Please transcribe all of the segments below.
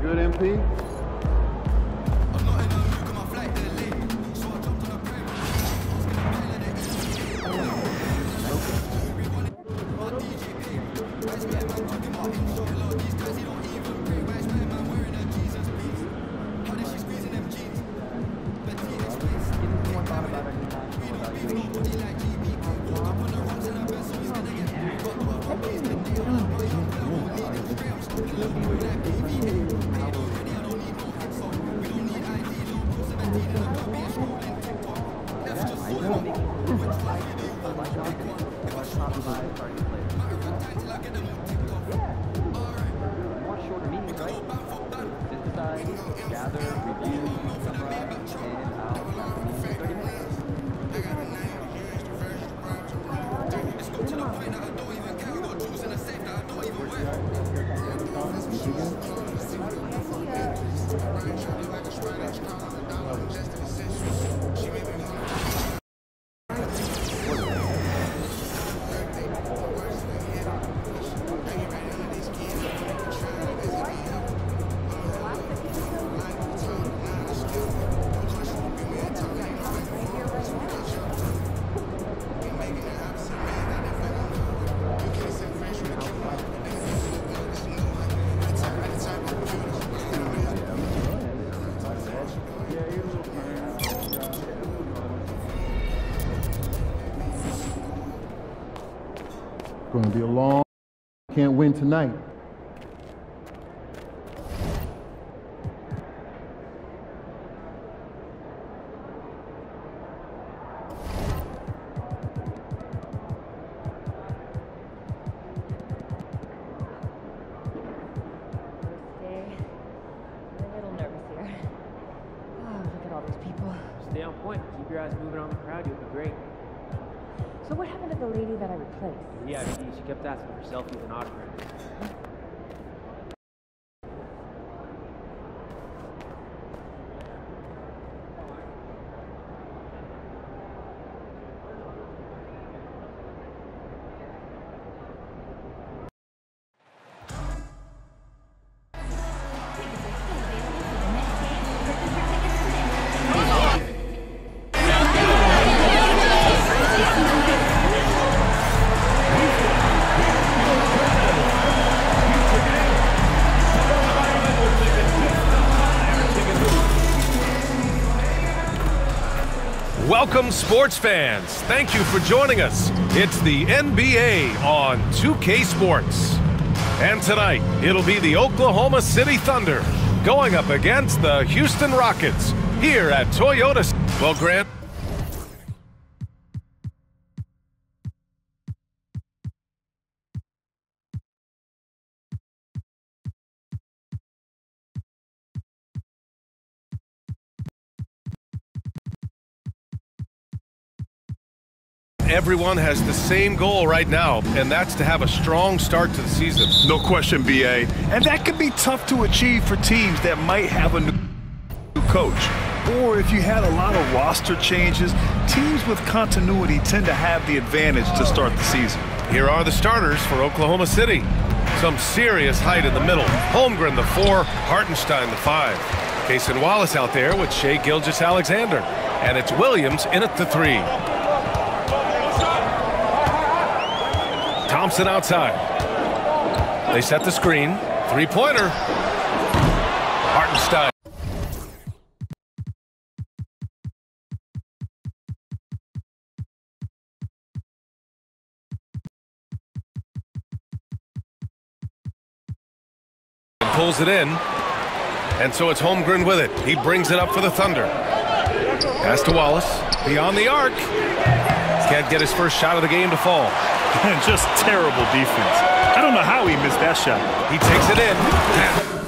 good, MP? Going to be a long. Can't win tonight. Stay on point. Keep your eyes moving on the crowd. You'll be great. So what happened to the lady that I replaced? Yeah, she kept asking for selfies and autographs. Welcome, sports fans. Thank you for joining us. It's the NBA on 2K Sports. And tonight, it'll be the Oklahoma City Thunder going up against the Houston Rockets here at Toyota. Well, Grant. Everyone has the same goal right now, and that's to have a strong start to the season. No question, BA. And that can be tough to achieve for teams that might have a new coach. Or if you had a lot of roster changes, teams with continuity tend to have the advantage to start the season. Here are the starters for Oklahoma City. Some serious height in the middle. Holmgren, the 4, Hartenstein, the 5. Cason Wallace out there with Shai Gilgeous-Alexander. And it's Williams in at the 3. Thompson outside. They set the screen. Three-pointer. Hartenstein. Pulls it in. And so it's Holmgren with it. He brings it up for the Thunder. Pass to Wallace. Beyond the arc. Can't get his first shot of the game to fall. Just terrible defense. I don't know how he missed that shot. He takes it in.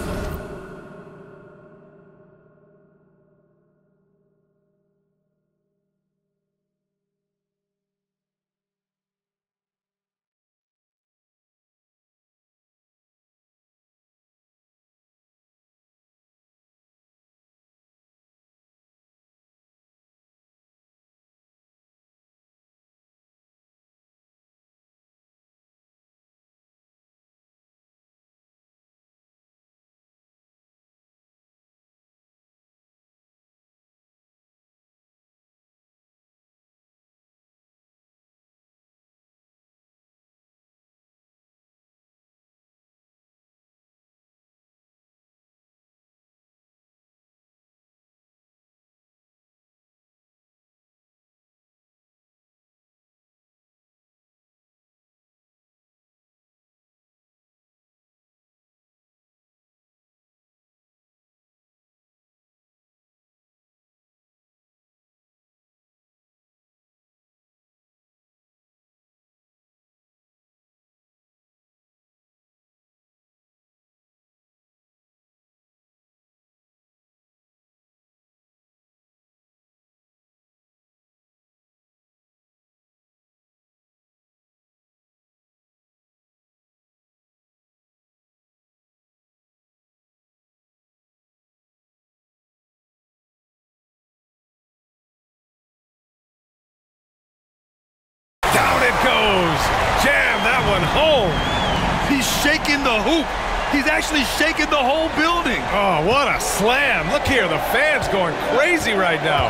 shaking the hoop. He's actually shaking the whole building. Oh, what a slam. Look here, the fans going crazy right now.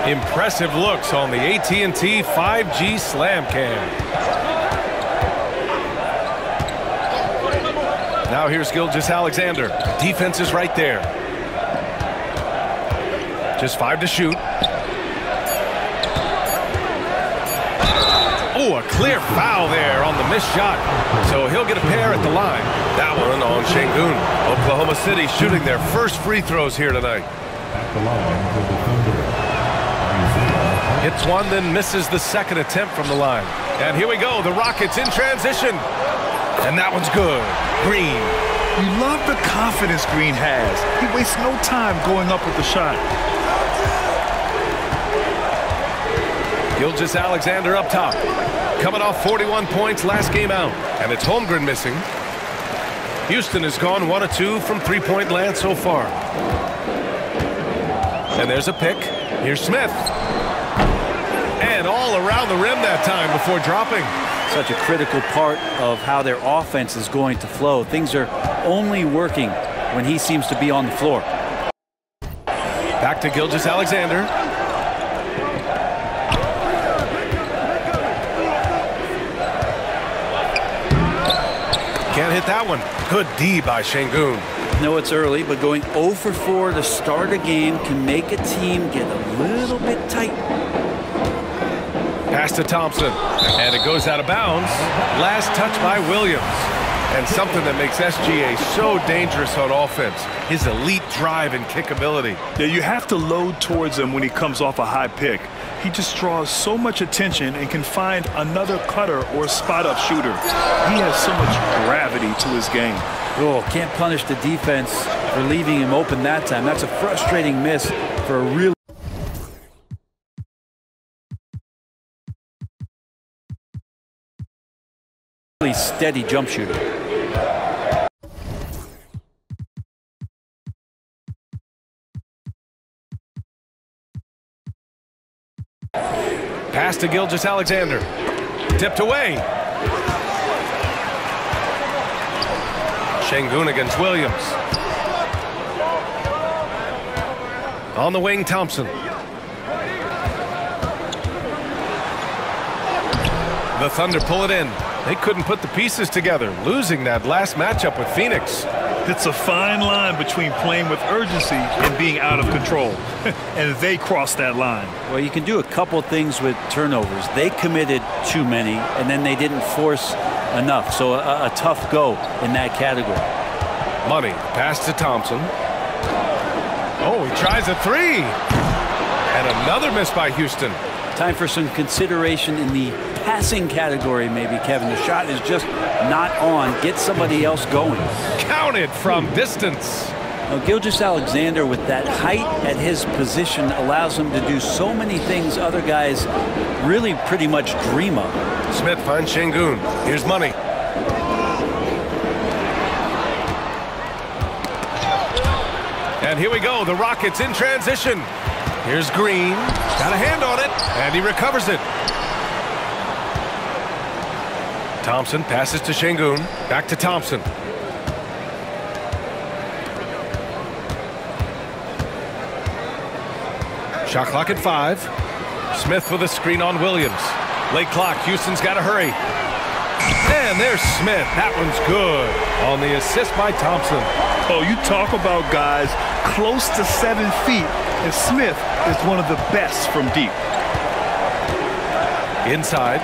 Impressive looks on the AT&T 5G Slam Cam. Now here's Gilgeous-Alexander. Defense is right there. Just 5 to shoot. Oh, a clear foul there on the missed shot. So he'll get a pair at the line. That one on Sengun. Oklahoma City shooting their first free throws here tonight. Hits one, then misses the second attempt from the line. And here we go, the Rockets in transition. And that one's good. Green. You love the confidence Green has. He wastes no time going up with the shot. Gilgeous-Alexander up top. Coming off 41 points last game out. And it's Holmgren missing. Houston has gone 1 of 2 from three-point land so far. And there's a pick. Here's Smith. And all around the rim that time before dropping. Such a critical part of how their offense is going to flow. Things are only working when he seems to be on the floor. Back to Gilgeous-Alexander. Can't hit that one. Good D by Sengun. No, it's early, but going 0 for 4 to start a game can make a team get a little bit tight. Pass to Thompson, and it goes out of bounds. Last touch by Williams. And something that makes SGA so dangerous on offense, his elite drive and kickability. Yeah, you have to load towards him when he comes off a high pick. He just draws so much attention and can find another cutter or spot-up shooter. He has so much gravity to his game. Oh, can't punish the defense for leaving him open that time. That's a frustrating miss for a really steady jump shooter. Pass to Gilgeous-Alexander. Tipped away. Sengun against Williams. On the wing, Thompson. The Thunder pull it in. They couldn't put the pieces together, losing that last matchup with Phoenix. It's a fine line between playing with urgency and being out of control. And they crossed that line. Well, you can do a couple things with turnovers. They committed too many, and then they didn't force enough. So a tough go in that category. Money, pass to Thompson. Oh, he tries a three. And another miss by Houston. Time for some consideration in the passing category, maybe, Kevin. The shot is just not on. Get somebody else going. Counted from distance. Now, Gilgeous-Alexander, with that height at his position, allows him to do so many things other guys really pretty much dream of. Smith finds Sengun. Here's Money. And here we go. The Rockets in transition. Here's Green. Got a hand on it, and he recovers it. Thompson passes to Sengun. Back to Thompson. Shot clock at 5. Smith with a screen on Williams. Late clock. Houston's got to hurry. And there's Smith. That one's good on the assist by Thompson. Oh, you talk about guys close to 7 feet, and Smith is one of the best from deep. Inside.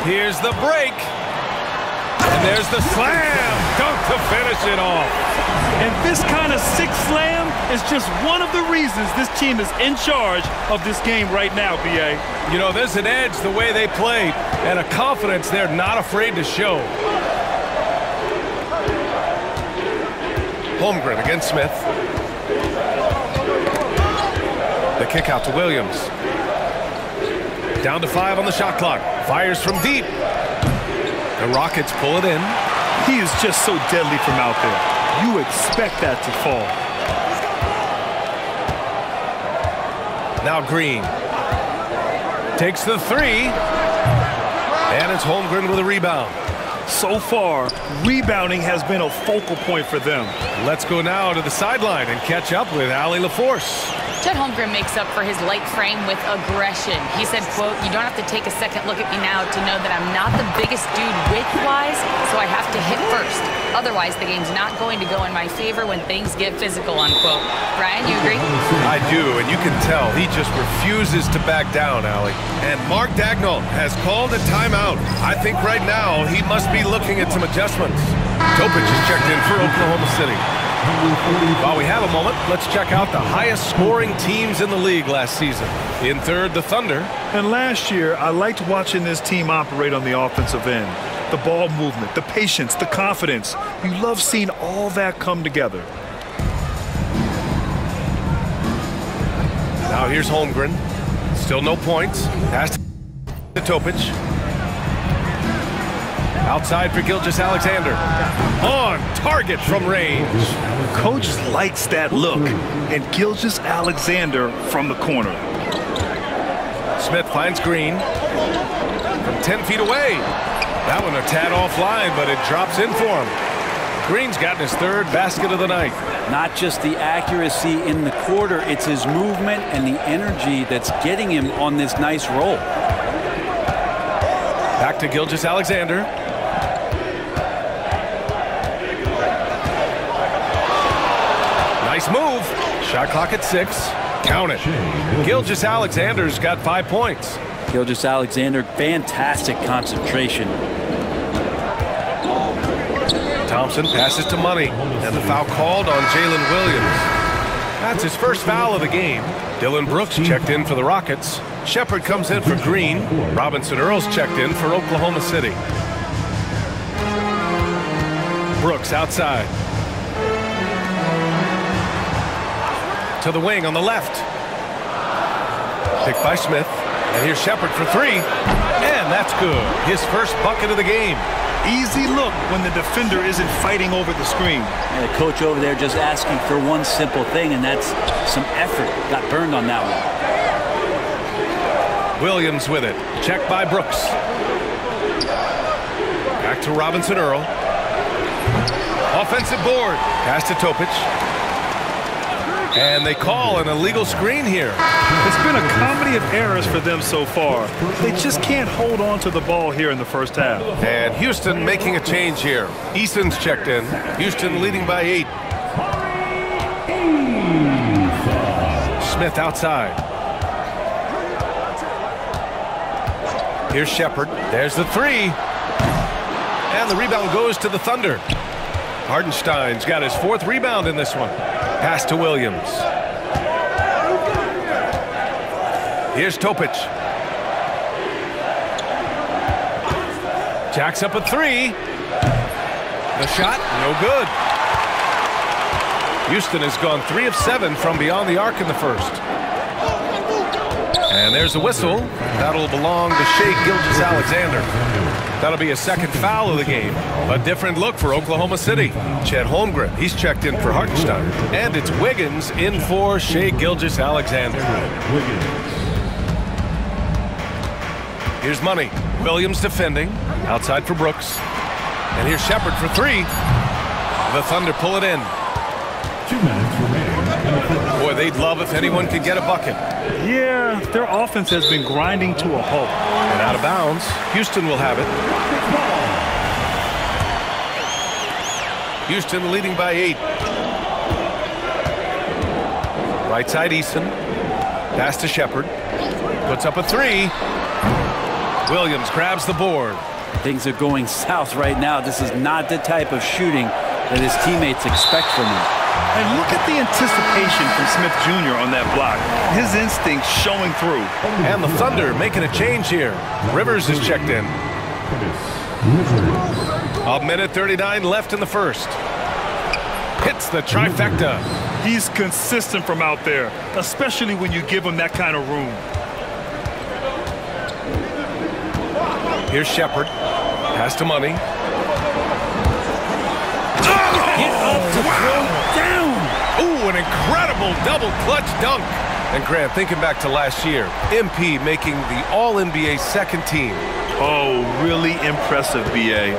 Here's the break. And there's the slam. Dunk to finish it off. And this kind of sick slam is just one of the reasons this team is in charge of this game right now, B.A. You know, there's an edge the way they played and a confidence they're not afraid to show. Holmgren against Smith. The kick out to Williams. Down to 5 on the shot clock. Fires from deep. The Rockets pull it in. He is just so deadly from out there. You expect that to fall. Now Green takes the 3. And it's Holmgren with a rebound. So far, rebounding has been a focal point for them. Let's go now to the sideline and catch up with Allie LaForce. Chet Holmgren makes up for his light frame with aggression. He said, quote, "You don't have to take a second look at me now to know that I'm not the biggest dude width-wise, so I have to hit first. Otherwise, the game's not going to go in my favor when things get physical," unquote. Ryan, you agree? I do, and you can tell he just refuses to back down, Allie. And Mark Daigneault has called a timeout. I think right now he must be looking at some adjustments. Topic is checked in for Oklahoma City. While we have a moment, let's check out the highest scoring teams in the league last season. In third, the Thunder. And last year, I liked watching this team operate on the offensive end. The ball movement, the patience, the confidence. You love seeing all that come together. Now here's Holmgren. Still no points. Pass to Topic. Outside for Gilgeous-Alexander. On target from range. Coach likes that look. And Gilgeous-Alexander from the corner. Smith finds Green. From 10 feet away. That one a tad offline, but it drops in for him. Green's gotten his third basket of the night. Not just the accuracy in the quarter, it's his movement and the energy that's getting him on this nice roll. Back to Gilgeous-Alexander. Nice move. Shot clock at 6. Count it. Gilgeous-Alexander's got 5 points. Gilgeous-Alexander, fantastic concentration. Thompson passes to Money, and the foul called on Jalen Williams. That's his first foul of the game. Dylan Brooks checked in for the Rockets. Shepard comes in for Green. Robinson Earls checked in for Oklahoma City. Brooks outside. To the wing on the left. Picked by Smith. And here's Shepard for 3. And that's good. His first bucket of the game. Easy look when the defender isn't fighting over the screen. And the coach over there just asking for one simple thing, and that's some effort. Got burned on that one. Williams with it. Checked by Brooks. Back to Robinson Earl. Offensive board. Pass to Topic. And they call an illegal screen here. It's been a comedy of errors for them so far. They just can't hold on to the ball here in the first half. And Houston making a change here. Eason's checked in. Houston leading by 8. Smith outside. Here's Shepard. There's the 3. And the rebound goes to the Thunder. Hardenstein's got his 4th rebound in this one. Pass to Williams. Here's Topic. Jacks up a 3. The shot, no good. Houston has gone 3 of 7 from beyond the arc in the first. And there's a whistle. That'll belong to Shai Gilgeous-Alexander. That'll be a second foul of the game. A different look for Oklahoma City. Chet Holmgren, he's checked in for Hartenstein. And it's Wiggins in for Shai Gilgeous-Alexander. Here's Money. Williams defending. Outside for Brooks. And here's Shepard for 3. The Thunder pull it in. 2 minutes remaining. Boy, they'd love if anyone could get a bucket. Yeah, their offense has been grinding to a halt. And out of bounds. Houston will have it. Houston leading by 8. Right side Eason. Pass to Shepard. Puts up a 3. Williams grabs the board. Things are going south right now. This is not the type of shooting that his teammates expect from him. And look at the anticipation from Smith Jr. on that block. His instincts showing through. And the Thunder making a change here. Rivers is checked in. A minute 39 left in the first. Hits the trifecta. He's consistent from out there, especially when you give him that kind of room. Here's Shepard. Pass to Money. Get up to throw down. Ooh, an incredible double clutch dunk. And Grant, thinking back to last year, MP making the All-NBA second team. Oh, really impressive, B.A.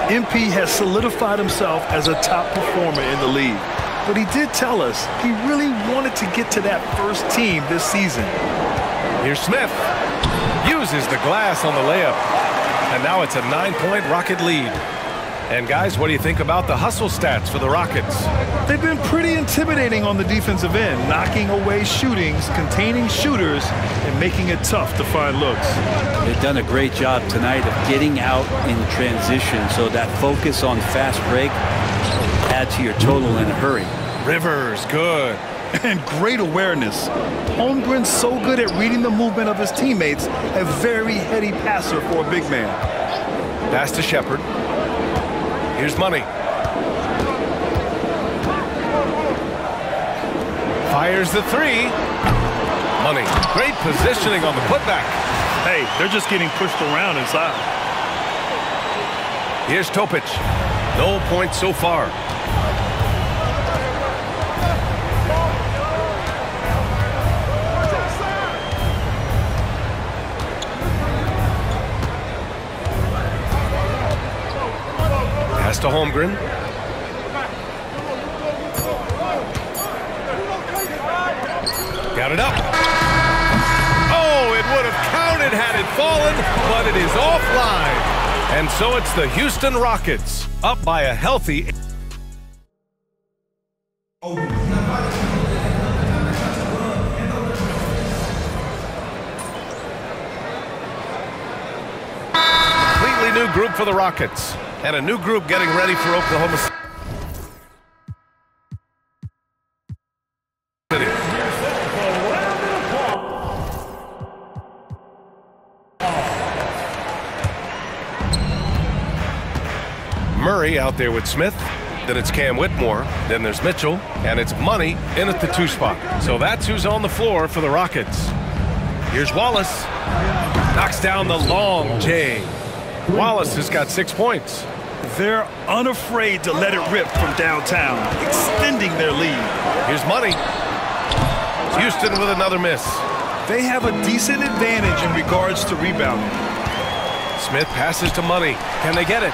MP has solidified himself as a top performer in the league. But he did tell us he really wanted to get to that first team this season. Here's Smith. Uses the glass on the layup. And now it's a 9-point Rocket lead. And guys, what do you think about the hustle stats for the Rockets? They've been pretty intimidating on the defensive end, knocking away shootings, containing shooters, and making it tough to find looks. They've done a great job tonight of getting out in transition, so that focus on fast break add to your total in a hurry. Rivers, good. And great awareness. Holmgren's so good at reading the movement of his teammates, a very heady passer for a big man. Pass to Shepard. Here's Money. Fires the three. Money. Great positioning on the putback. Hey, they're just getting pushed around inside. Here's Topic. No points so far. Pass to Holmgren. Got it up. Oh, it would have counted had it fallen, but it is offline. And so it's the Houston Rockets up by a healthy. Completely new group for the Rockets. And a new group getting ready for Oklahoma City. Murray out there with Smith. Then it's Cam Whitmore. Then there's Mitchell. And it's Money in at the 2 spot. So that's who's on the floor for the Rockets. Here's Wallace. Knocks down the long J. Wallace has got 6 points. They're unafraid to let it rip from downtown, extending their lead. Here's Money. Houston with another miss. They have a decent advantage in regards to rebounding. Smith passes to Money. Can they get it?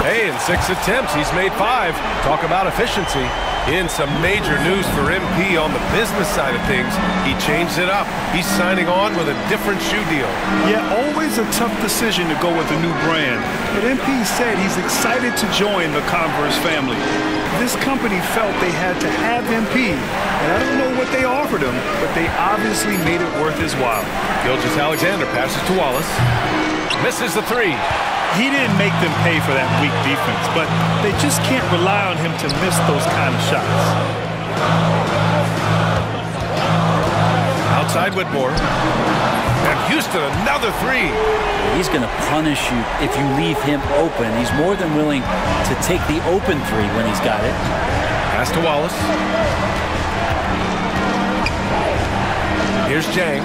Hey, in 6 attempts, he's made 5. Talk about efficiency. In some major news for MP on the business side of things, he changed it up. He's signing on with a different shoe deal. Yeah, always a tough decision to go with a new brand. But MP said he's excited to join the Converse family. This company felt they had to have MP, and I don't know what they offered him, but they obviously made it worth his while. Gilgeous-Alexander passes to Wallace. Misses the 3. He didn't make them pay for that weak defense, but they just can't rely on him to miss those kind of shots. Outside Whitmore. And Houston, another 3. He's going to punish you if you leave him open. He's more than willing to take the open 3 when he's got it. Pass to Wallace. Here's Jang.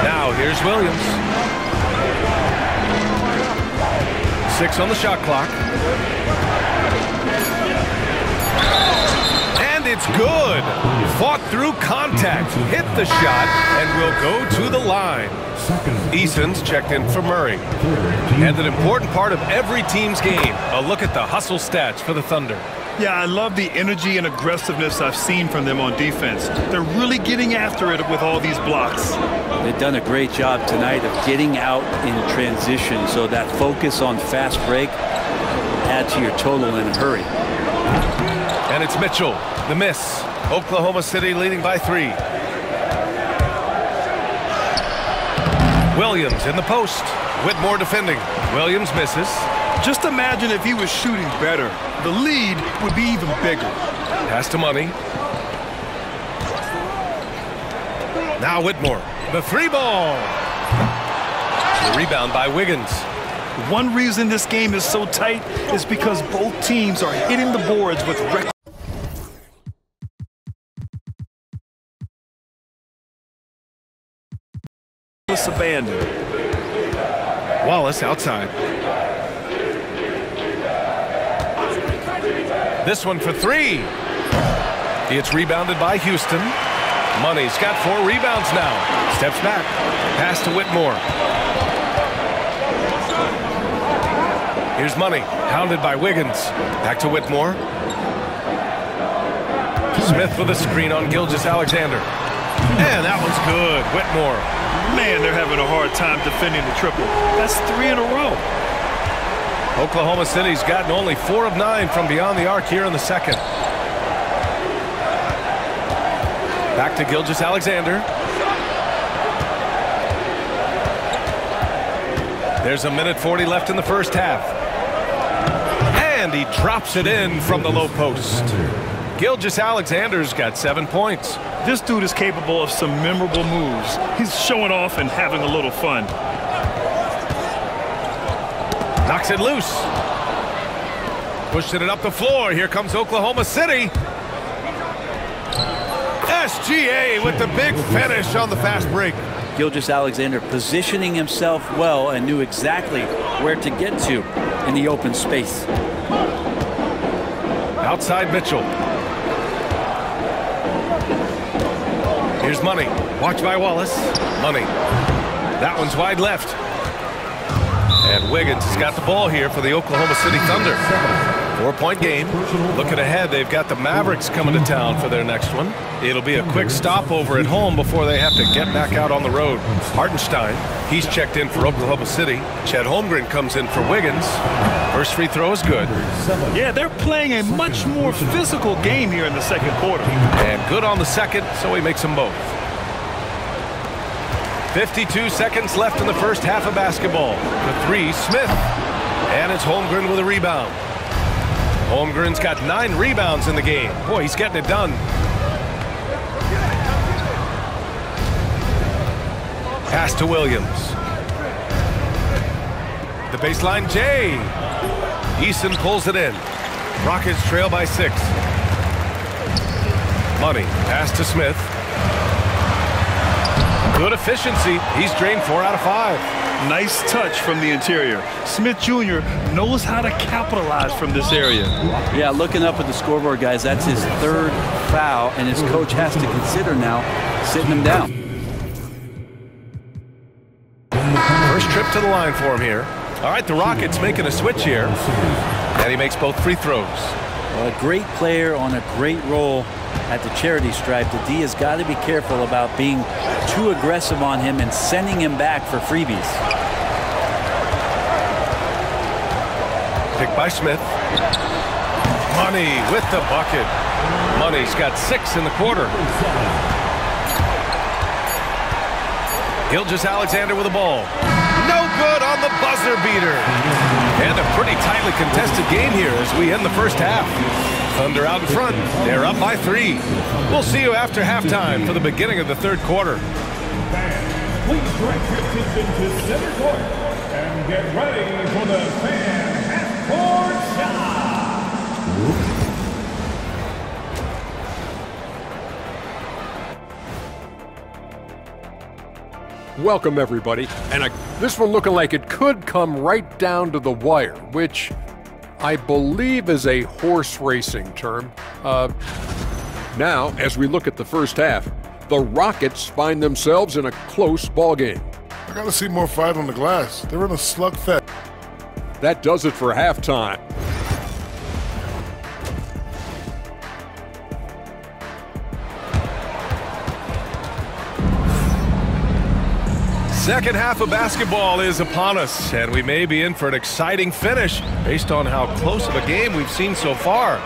Now here's Williams. 6 on the shot clock. And it's good. Fought through contact, hit the shot, and will go to the line. Eason's checked in for Murray. And an important part of every team's game, a look at the hustle stats for the Thunder. Yeah, I love the energy and aggressiveness I've seen from them on defense. They're really getting after it with all these blocks. They've done a great job tonight of getting out in transition, so that focus on fast break add to your total in a hurry. And it's Mitchell, the miss. Oklahoma City leading by 3. Williams in the post. Whitmore defending. Williams misses. Just imagine if he was shooting better. The lead would be even bigger. Pass to Money. Now Whitmore. The 3 ball. The rebound by Wiggins. One reason this game is so tight is because both teams are hitting the boards with reckless abandon. Wallace outside. This one for 3. It's rebounded by Houston. Money's got 4 rebounds now. Steps back. Pass to Whitmore. Here's Money, hounded by Wiggins. Back to Whitmore. Smith with a screen on Gilgeous-Alexander. And that one's good. Whitmore. Man, they're having a hard time defending the triple. That's 3 in a row. Oklahoma City's gotten only 4 of 9 from beyond the arc here in the second. Back to Gilgeous-Alexander. There's a minute 40 left in the first half. And he drops it in from the low post. Gilgeous-Alexander's got 7 points. This dude is capable of some memorable moves. He's showing off and having a little fun. Knocks it loose. Pushing it up the floor. Here comes Oklahoma City. SGA with the big finish on the fast break. Gilgeous-Alexander positioning himself well and knew exactly where to get to in the open space. Outside Mitchell. Here's Money. Watched by Wallace. Money. That one's wide left. And Wiggins has got the ball here for the Oklahoma City Thunder. 4-point game. Looking ahead, they've got the Mavericks coming to town for their next one. It'll be a quick stopover at home before they have to get back out on the road. Hartenstein, he's checked in for Oklahoma City. Chet Holmgren comes in for Wiggins. First free throw is good. Yeah, they're playing a much more physical game here in the second quarter. And good on the second, so he makes them both. 52 seconds left in the first half of basketball. The 3, Smith. And it's Holmgren with a rebound. Holmgren's got 9 rebounds in the game. Boy, he's getting it done. Pass to Williams. The baseline, Jay. Eason pulls it in. Rockets trail by 6. Money. Pass to Smith. Good efficiency. He's drained 4 out of 5. Nice touch from the interior. Smith Jr. knows how to capitalize from this area. Yeah, looking up at the scoreboard, guys, that's his 3rd foul, and his coach has to consider now sitting him down. First trip to the line for him here. All right, the Rockets making a switch here. And he makes both free throws. Well, a great player on a great role at the charity stripe. The D has got to be careful about being too aggressive on him and sending him back for freebies. Picked by Smith. Money with the bucket. Money's got 6 in the quarter. Gilgeous-Alexander with the ball. No good on the buzzer beater. And a pretty tightly contested game here as we end the first half. Thunder out in front. They're up by 3. We'll see you after halftime for the beginning of the third quarter. Fans, please direct your attention to center court and get ready for the fan half-court shot. Welcome, everybody. And this one looking like it could come right down to the wire, which I believe is a horse racing term. Now, as we look at the first half, the Rockets find themselves in a close ballgame. I gotta see more fight on the glass. They're in a slugfest. That does it for halftime. Second half of basketball is upon us, and we may be in for an exciting finish based on how close of a game we've seen so far.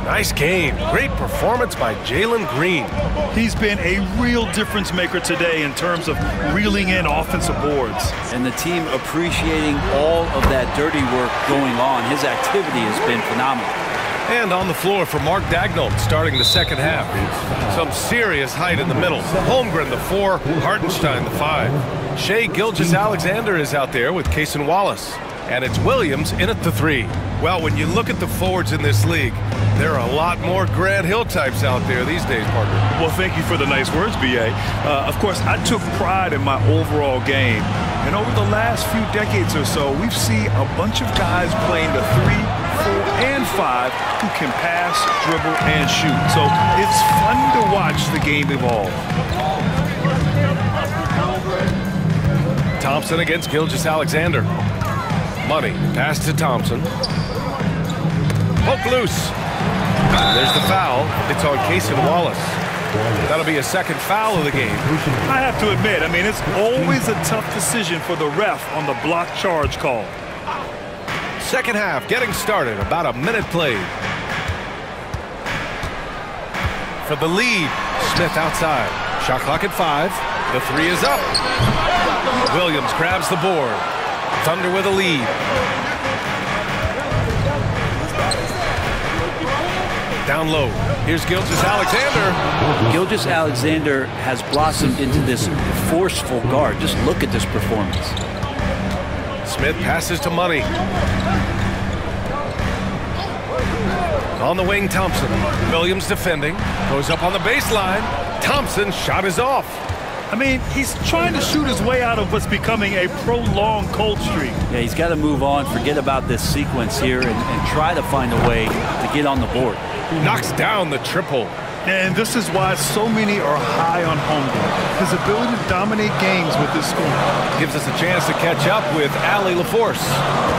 Nice game. Great performance by Jalen Green. He's been a real difference maker today in terms of reeling in offensive boards. And the team appreciating all of that dirty work going on. His activity has been phenomenal. And on the floor for Mark Daigneault starting the second half. Some serious height in the middle. Holmgren the 4, Hartenstein the 5. Shai Gilgeous-Alexander is out there with Cason Wallace. And it's Williams in at the 3. Well, when you look at the forwards in this league, there are a lot more Grant Hill types out there these days, Parker. Well, thank you for the nice words, B.A. Of course, I took pride in my overall game. And over the last few decades or so, we've seen a bunch of guys playing the 3, 4, and 5 who can pass, dribble, and shoot. So it's fun to watch the game evolve. Thompson against Gilgeous-Alexander. Money, pass to Thompson. Poke loose. There's the foul. It's on Cason Wallace. That'll be a second foul of the game. I have to admit, I mean, it's always a tough decision for the ref on the block charge call. Second half getting started. About a minute played. For the lead, Smith outside. Shot clock at 5. The 3 is up. Williams grabs the board. Thunder with a lead. Down low. Here's Gilgeous-Alexander. Gilgeous-Alexander has blossomed into this forceful guard. Just look at this performance. Smith passes to Money. On the wing, Thompson. Williams defending. Goes up on the baseline. Thompson's shot is off. I mean, he's trying to shoot his way out of what's becoming a prolonged cold streak. Yeah, he's got to move on, forget about this sequence here, and try to find a way to get on the board. Knocks down the triple. And this is why so many are high on Holmgren. His ability to dominate games with his scoring. Gives us a chance to catch up with Allie LaForce.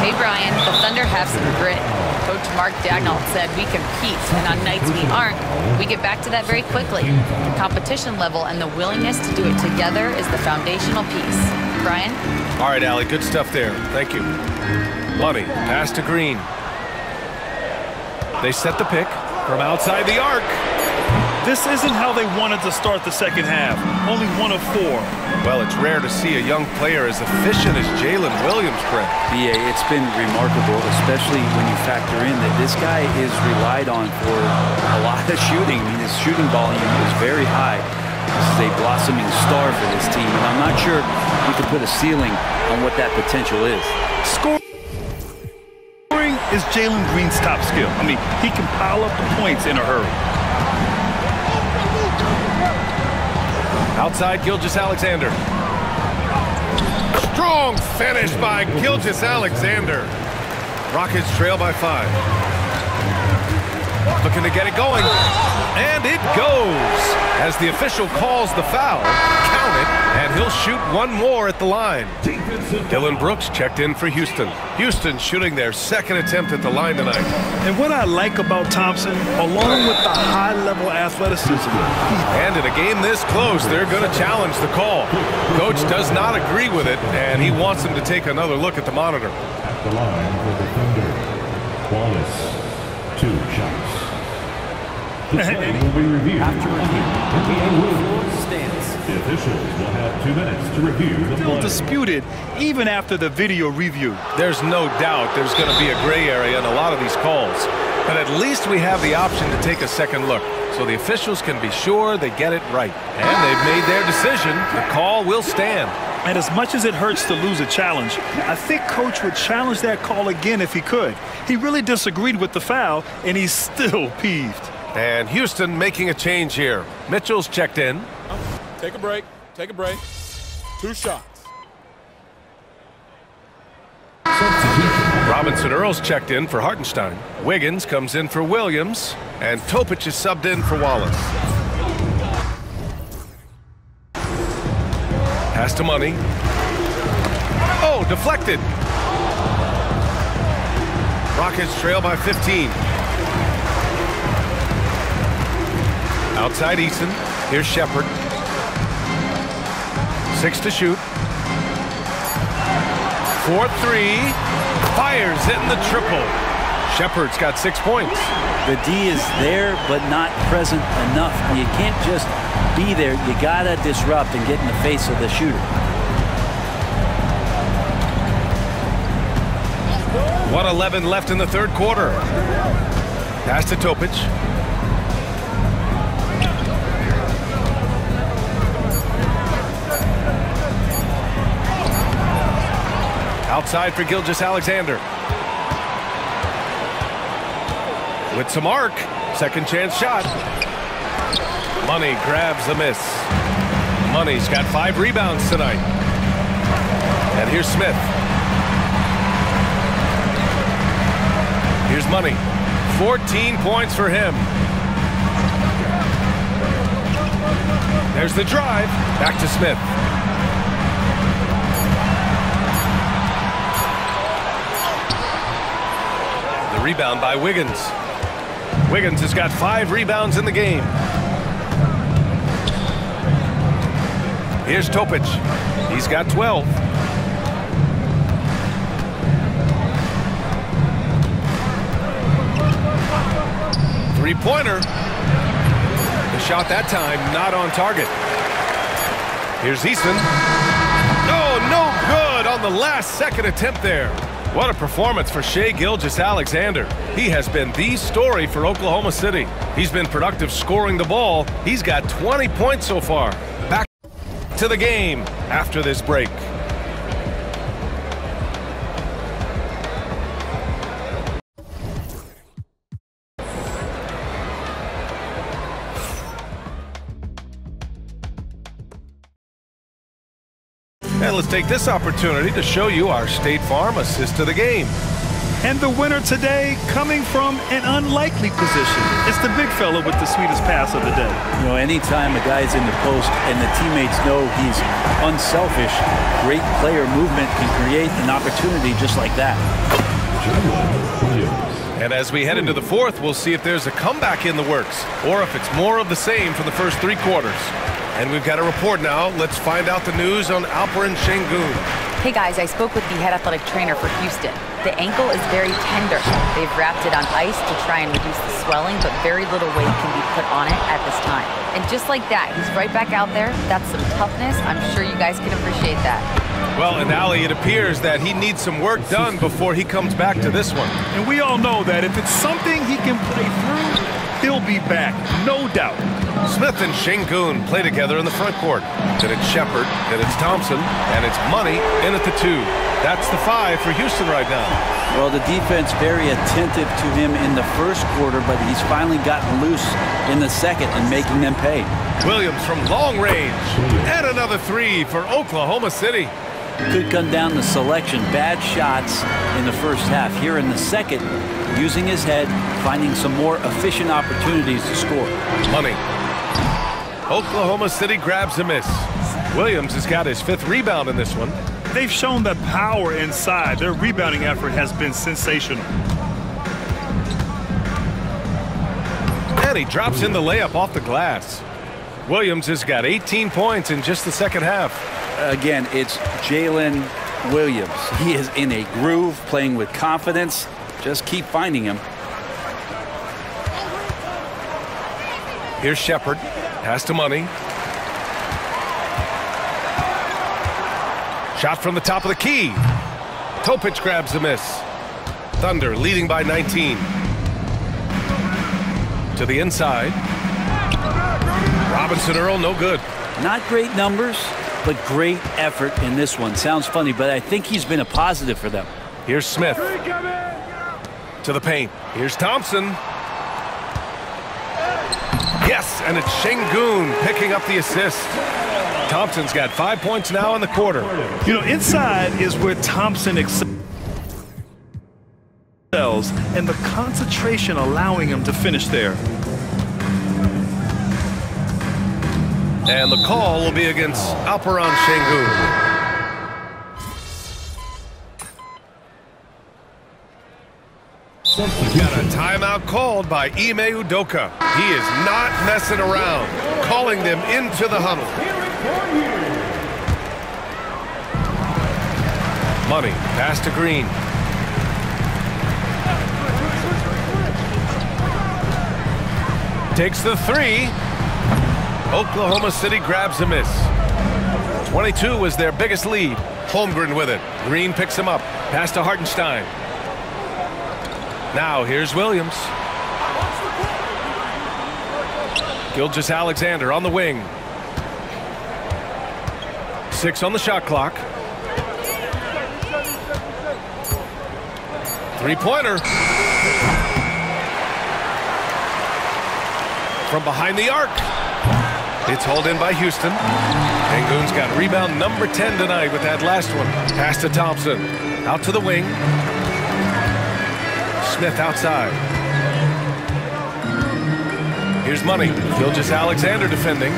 Hey, Brian, the Thunder have some grit. Coach Mark Daigneault said we compete, and on nights we aren't, we get back to that very quickly. The competition level and the willingness to do it together is the foundational piece. Brian? All right, Allie, good stuff there. Thank you. Money, pass to Green. They set the pick from outside the arc. This isn't how they wanted to start the second half. Only 1 of 4. Well, it's rare to see a young player as efficient as Jalen Williams, Brett. Yeah, it's been remarkable, especially when you factor in that this guy is relied on for a lot of shooting. I mean, his shooting volume is very high. This is a blossoming star for this team, and I'm not sure we can put a ceiling on what that potential is. Scoring is Jalen Green's top skill. I mean, he can pile up the points in a hurry. Outside Gilgeous-Alexander. Strong finish by Gilgeous-Alexander. Rockets trail by 5. Looking to get it going. And it goes. As the official calls the foul, count it, and he'll shoot one more at the line. Dylan Brooks checked in for Houston. Houston shooting their second attempt at the line tonight. And what I like about Thompson, along with the high-level athleticism. And in a game this close, they're going to challenge the call. Coach does not agree with it, and he wants him to take another look at the monitor. At the line for the Thunder, Wallace, 2 shots. The play will be reviewed. After NBA rule stands. The officials will have 2 minutes to review the play. Still disputed even after the video review. There's no doubt there's going to be a gray area in a lot of these calls. But at least we have the option to take a second look, so the officials can be sure they get it right. And they've made their decision. The call will stand. And as much as it hurts to lose a challenge, I think Coach would challenge that call again if he could. He really disagreed with the foul, and he's still peeved. And Houston making a change here. Mitchell's checked in. Take a break. Take a break. 2 shots. Robinson Earls checked in for Hartenstein. Wiggins comes in for Williams. And Topic is subbed in for Wallace. Pass to Money. Oh, deflected. Rockets trail by 15. Outside Eason. Here's Shepard. 6 to shoot. 4-3. Fires in the triple. Shepard's got 6 points. The D is there, but not present enough. You can't just be there. You gotta disrupt and get in the face of the shooter. 1:11 left in the third quarter. Pass to Topic. Outside for Gilgeous-Alexander. With some arc. Second chance shot. Money grabs the miss. Money's got 5 rebounds tonight. And here's Smith. Here's Money. 14 points for him. There's the drive. Back to Smith. rebound by Wiggins. Wiggins has got 5 rebounds in the game. Here's Topic. He's got 12. Three-pointer. The shot that time not on target. Here's Easton. Oh, no good on the last second attempt there. What a performance for Shai Gilgeous-Alexander. He has been the story for Oklahoma City. He's been productive scoring the ball. He's got 20 points so far. Back to the game after this break. And let's take this opportunity to show you our State Farm assist to the game. And the winner today coming from an unlikely position. It's the big fella with the sweetest pass of the day. You know, anytime a guy's in the post and the teammates know he's unselfish, great player movement can create an opportunity just like that. And as we head into the fourth, we'll see if there's a comeback in the works or if it's more of the same from the first 3 quarters. And we've got a report now. Let's find out the news on Alperen Sengun. Hey guys, I spoke with the head athletic trainer for Houston. The ankle is very tender. They've wrapped it on ice to try and reduce the swelling, but very little weight can be put on it at this time. And just like that, he's right back out there. That's some toughness. I'm sure you guys can appreciate that. Well, and Allie, it appears that he needs some work done before he comes back to this one. And we all know that if it's something he can play through, he'll be back, no doubt. Smith and Sengun play together in the front court. Then it's Shepard, then it's Thompson, and it's Money in at the 2. That's the 5 for Houston right now. Well, the defense very attentive to him in the first quarter, but he's finally gotten loose in the second and making them pay. Williams from long range, and another 3 for Oklahoma City. Could come down to selection. Bad shots in the first half. Here in the second, using his head, finding some more efficient opportunities to score. Money. Oklahoma City grabs a miss. Williams has got his 5th rebound in this one. They've shown the power inside. Their rebounding effort has been sensational. And he drops in the layup off the glass. Williams has got 18 points in just the second half. Again, it's Jalen Williams. He is in a groove, playing with confidence. Just keep finding him. Here's Shepard. Pass to Money. Shot from the top of the key. Topic grabs the miss. Thunder leading by 19. To the inside. Robinson Earl, no good. Not great numbers, but great effort in this one. Sounds funny, but I think he's been a positive for them. Here's Smith. To the paint. Here's Thompson. Yes, and it's Sengun picking up the assist. Thompson's got 5 points now in the quarter. You know, inside is where Thompson excels, and the concentration allowing him to finish there. And the call will be against Alperen Sengun. We've got a timeout called by Ime Udoka. He is not messing around, calling them into the huddle. Money, pass to Green. Takes the 3. Oklahoma City grabs a miss. 22 was their biggest lead. Holmgren with it. Green picks him up. Pass to Hartenstein. Now here's Williams. Gilgeous-Alexander on the wing. 6 on the shot clock. 3-pointer. From behind the arc. It's hauled in by Houston. Sengun's got rebound number 10 tonight with that last one. Pass to Thompson. Out to the wing. Smith outside. Here's Money. Gilgeous-Alexander defending.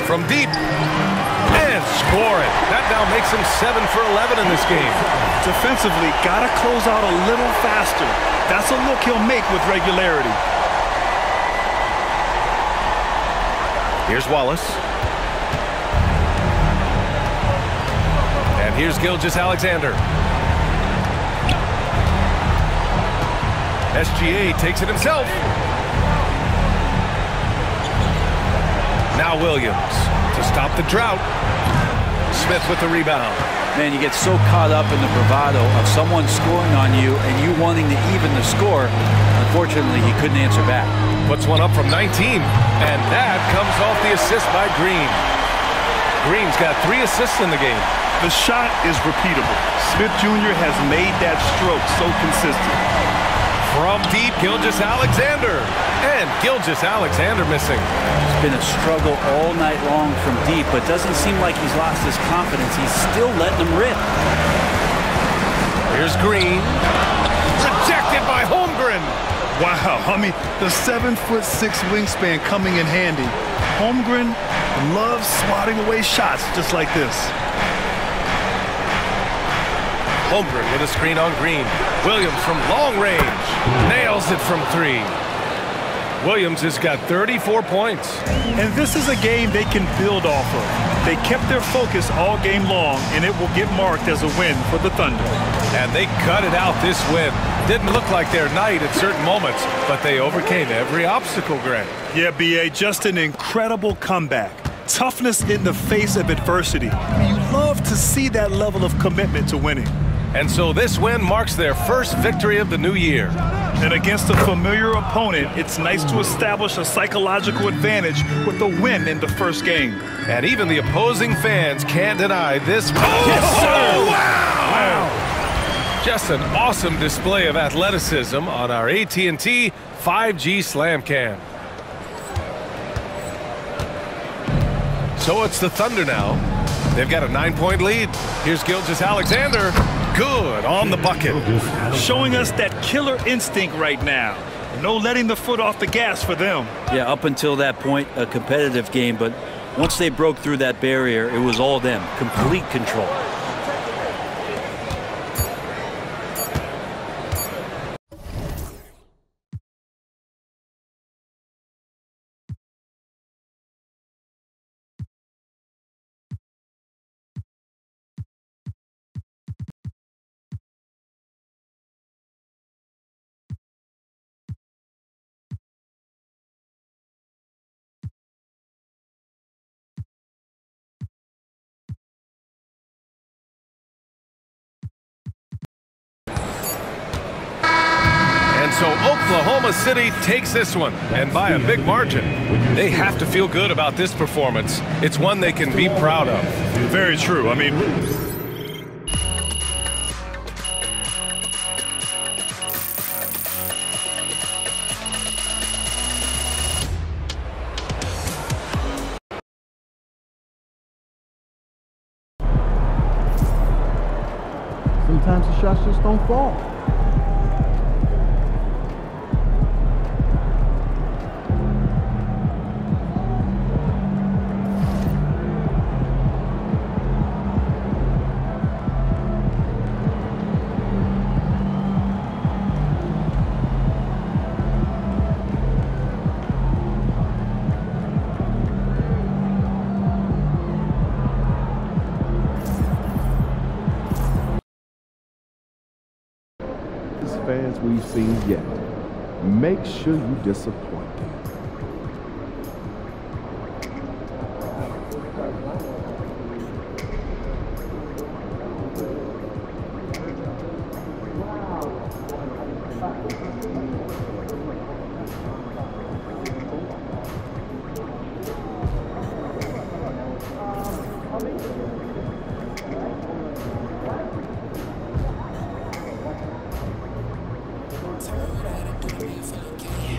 From deep. And score it. That now makes him 7 for 11 in this game. Defensively, gotta close out a little faster. That's a look he'll make with regularity. Here's Wallace. And here's Gilgeous-Alexander. SGA takes it himself. Now Williams to stop the drought. Smith with the rebound. Man, you get so caught up in the bravado of someone scoring on you and you wanting to even the score. Unfortunately, he couldn't answer back. Puts one up from 19, and that comes off the assist by Green. Green's got 3 assists in the game. The shot is repeatable. Smith Jr. has made that stroke so consistent. From deep, Gilgeous-Alexander. And Gilgeous-Alexander missing. It's been a struggle all night long from deep, but doesn't seem like he's lost his confidence. He's still letting them rip. Here's Green. Rejected by Holmgren. Wow, I mean, the 7'6" wingspan coming in handy. Holmgren loves swatting away shots just like this. Holmgren with a screen on Green. Williams from long range. Nails it from 3. Williams has got 34 points. And this is a game they can build off of. They kept their focus all game long, and it will get marked as a win for the Thunder. And they cut it out this win. Didn't look like their night at certain moments, but they overcame every obstacle, Greg. Yeah, B.A., just an incredible comeback. Toughness in the face of adversity. I mean, you love to see that level of commitment to winning. And so this win marks their first victory of the new year. And against a familiar opponent, it's nice to establish a psychological advantage with the win in the first game. And even the opposing fans can't deny this. Oh, yes, sir. Wow! Just an awesome display of athleticism on our AT&T 5G Slam Cam. So it's the Thunder now. They've got a 9-point lead. Here's Gilgeous-Alexander. Good on the bucket. Showing us that killer instinct right now. No letting the foot off the gas for them. Yeah, up until that point, a competitive game, but once they broke through that barrier, it was all them. Complete control. So Oklahoma City takes this one, and by a big margin. They have to feel good about this performance. It's one they can be proud of. Very true. I mean, sometimes the shots just don't fall. Fans we've seen yet. Make sure you disappoint them. Turn around and do me for the game.